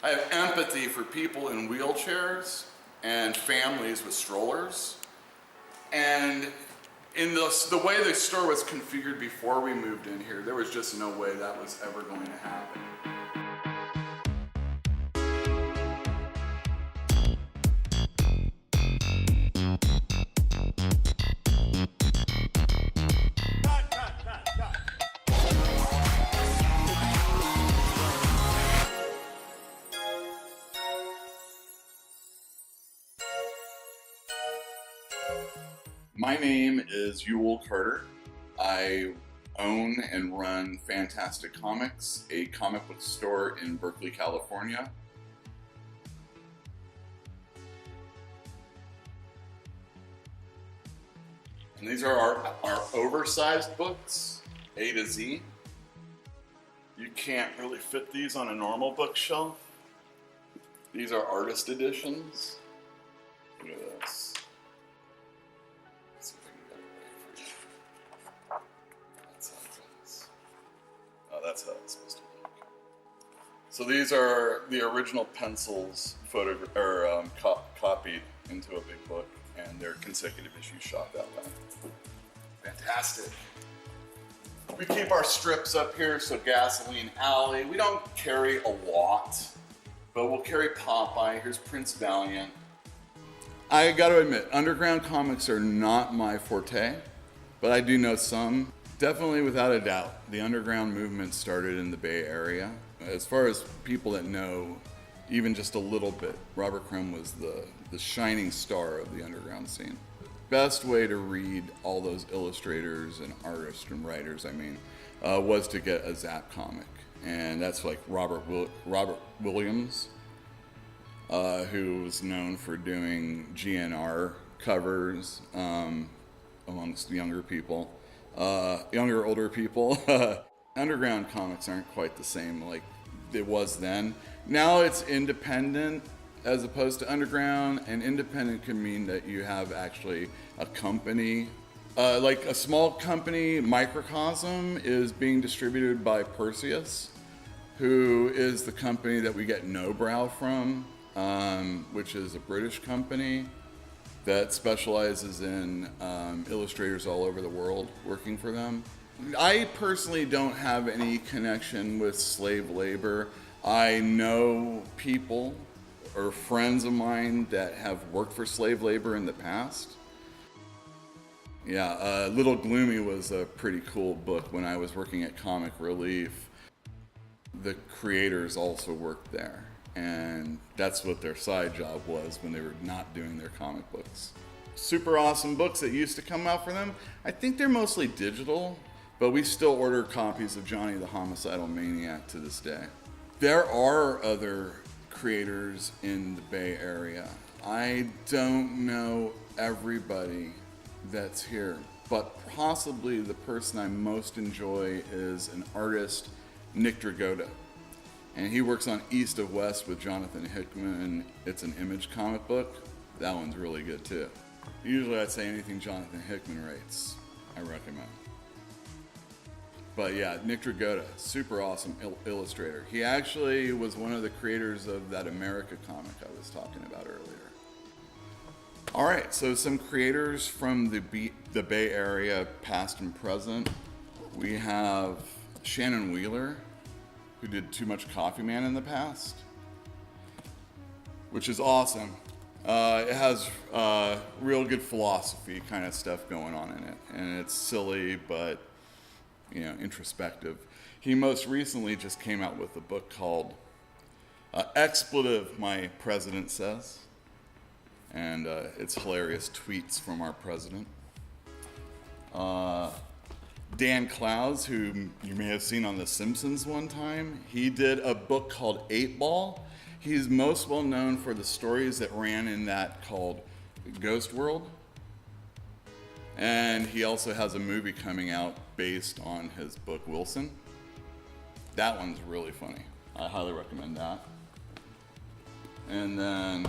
I have empathy for people in wheelchairs and families with strollers. And in the way the store was configured before we moved in here, there was just no way that was ever going to happen. My name is Uel Carter. I own and run Fantastic Comics, a comic book store in Berkeley, California. And these are our oversized books, A to Z. You can't really fit these on a normal bookshelf. These are artist editions. Look at this. That's how it's supposed to look. So these are the original pencils copied into a big book, and they're consecutive issues shot that way. Fantastic. We keep our strips up here, so Gasoline Alley. We don't carry a lot, but we'll carry Popeye. Here's Prince Valiant. I gotta admit, underground comics are not my forte, but I do know some. Definitely, without a doubt, the underground movement started in the Bay Area. As far as people that know even just a little bit, Robert Crumb was the shining star of the underground scene. Best way to read all those illustrators and artists and writers, was to get a Zap comic. And that's like Robert Williams, who was known for doing GNR covers amongst younger people. Older people. Underground comics aren't quite the same like it was then. Now it's independent as opposed to underground, and independent can mean that you have actually a company. Like a small company, Microcosm, is being distributed by Perseus, who is the company that we get No Brow from, which is a British company that specializes in illustrators all over the world working for them. I personally don't have any connection with slave labor. I know people or friends of mine that have worked for slave labor in the past. Yeah, Little Gloomy was a pretty cool book when I was working at Comic Relief. The creators also worked there. And that's what their side job was when they were not doing their comic books. Super awesome books that used to come out for them. I think they're mostly digital, but we still order copies of Johnny the Homicidal Maniac to this day. There are other creators in the Bay Area. I don't know everybody that's here, but possibly the person I most enjoy is an artist, Nick Dragotta. And he works on East of West with Jonathan Hickman. It's an Image comic book. That one's really good too. Usually I'd say anything Jonathan Hickman writes, I recommend. But yeah, Nick Dragotta, super awesome illustrator. He actually was one of the creators of that America comic I was talking about earlier. All right, so some creators from the Bay Area, past and present. We have Shannon Wheeler, who did Too Much Coffee Man in the past, which is awesome. It has real good philosophy kind of stuff going on in it, and it's silly but introspective. He most recently just came out with a book called Expletive, My President Says, and it's hilarious tweets from our president. Dan Clowes, who you may have seen on The Simpsons one time, he did a book called 8 Ball. He's most well known for the stories that ran in that called Ghost World. And he also has a movie coming out based on his book Wilson. That one's really funny. I highly recommend that. And then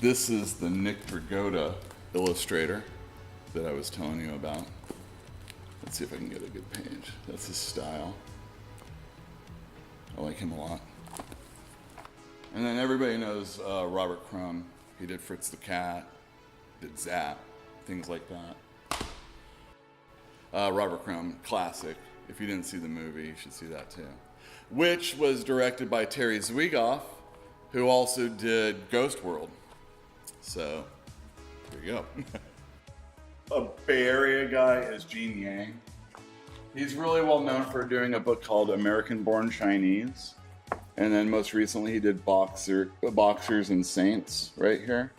this is the Nick Dragotta illustrator that I was telling you about. Let's see if I can get a good page. That's his style. I like him a lot. And then everybody knows Robert Crumb. He did Fritz the Cat, did Zap, things like that. Robert Crumb, classic. If you didn't see the movie, you should see that too. Which was directed by Terry Zwigoff, who also did Ghost World. So, there you go. A Bay Area guy is Gene Yang. He's really well known for doing a book called American Born Chinese. And then most recently he did Boxers and Saints right here.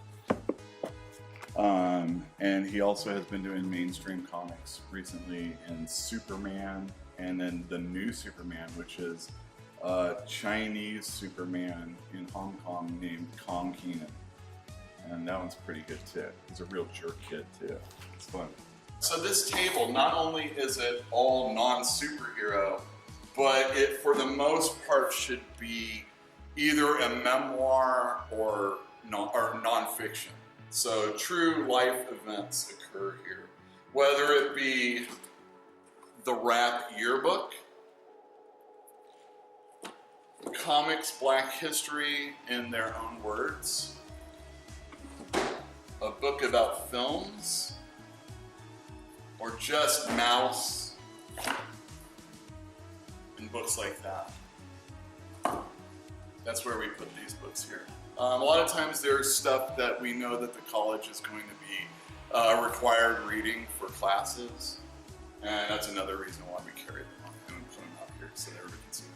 And he also has been doing mainstream comics recently in Superman, and then the new Superman, which is Chinese Superman in Hong Kong named Kong Keenan. And that one's pretty good too. He's a real jerk kid too. It's fun. So this table, not only is it all non-superhero, but it, for the most part, should be either a memoir or nonfiction. So true life events occur here. Whether it be the rap yearbook, comics Black history in their own words, a book about films, or just Mouse, and books like that. That's where we put these books here. A lot of times there's stuff that we know that the college is going to be required reading for classes, and that's another reason why we carry them on and put them out here so that everybody can see them.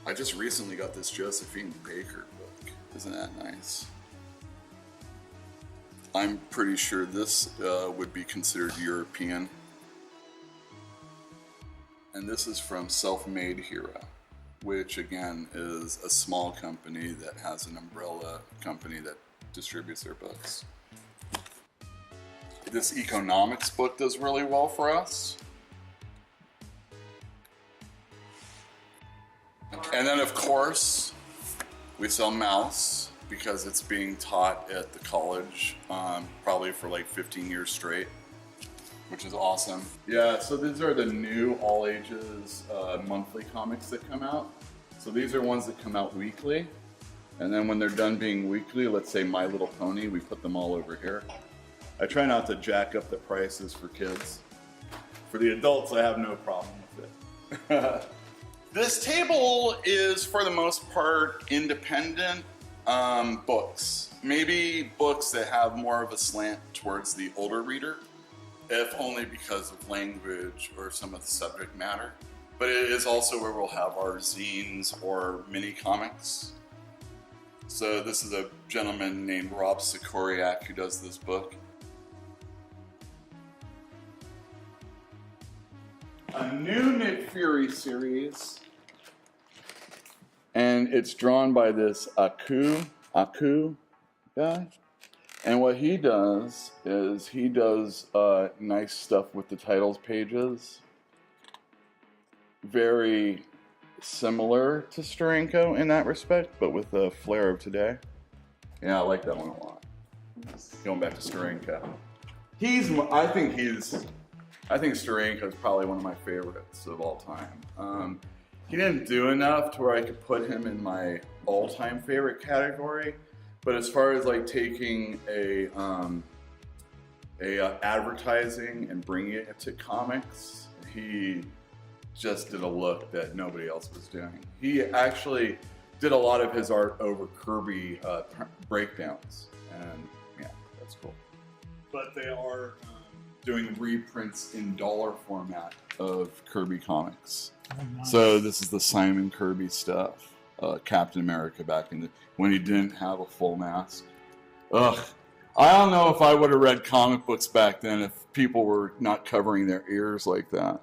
I just recently got this Josephine Baker book. Isn't that nice? I'm pretty sure this would be considered European. And this is from Self-Made Hero, which again is a small company that has an umbrella company that distributes their books. This economics book does really well for us. And then of course, we sell Mouse because it's being taught at the college, probably for like 15 years straight, which is awesome. Yeah, so these are the new all ages monthly comics that come out. So these are ones that come out weekly. And then when they're done being weekly, let's say My Little Pony, we put them all over here. I try not to jack up the prices for kids. For the adults, I have no problem with it. This table is, for the most part, independent books. Maybe books that have more of a slant towards the older reader, if only because of language or some of the subject matter. But it is also where we'll have our zines or mini comics. So this is a gentleman named Rob Sikoriak who does this book. A new Nick Fury series, and it's drawn by this Aku guy. And what he does is he does nice stuff with the titles pages. Very similar to Steranko in that respect, but with the flair of today. Yeah, I like that one a lot. Going back to Steranko. I think Steranko is probably one of my favorites of all time. He didn't do enough to where I could put him in my all-time favorite category, but as far as like taking a advertising and bringing it to comics, he just did a look that nobody else was doing. He actually did a lot of his art over Kirby breakdowns, and yeah, that's cool. But they are doing reprints in dollar format of Kirby comics. Oh, nice. So this is the Simon Kirby stuff. Captain America back in when he didn't have a full mask. Ugh. I don't know if I would have read comic books back then if people were not covering their ears like that.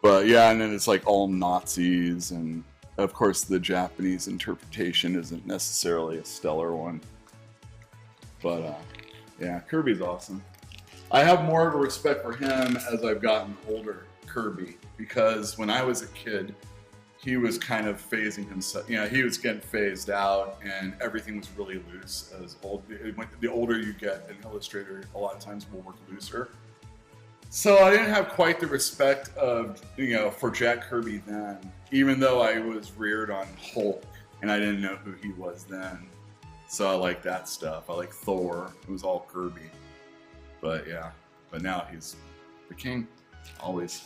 But yeah, and then it's like all Nazis, and of course the Japanese interpretation isn't necessarily a stellar one. But yeah, Kirby's awesome. I have more of a respect for him as I've gotten older, Kirby, because when I was a kid, he was kind of phasing himself. You know, he was getting phased out, and everything was really loose. The older you get, an illustrator a lot of times will work looser. So I didn't have quite the respect of, for Jack Kirby then, even though I was reared on Hulk and I didn't know who he was then. So I like that stuff. I like Thor. It was all Kirby. But yeah, but now he's the king, always.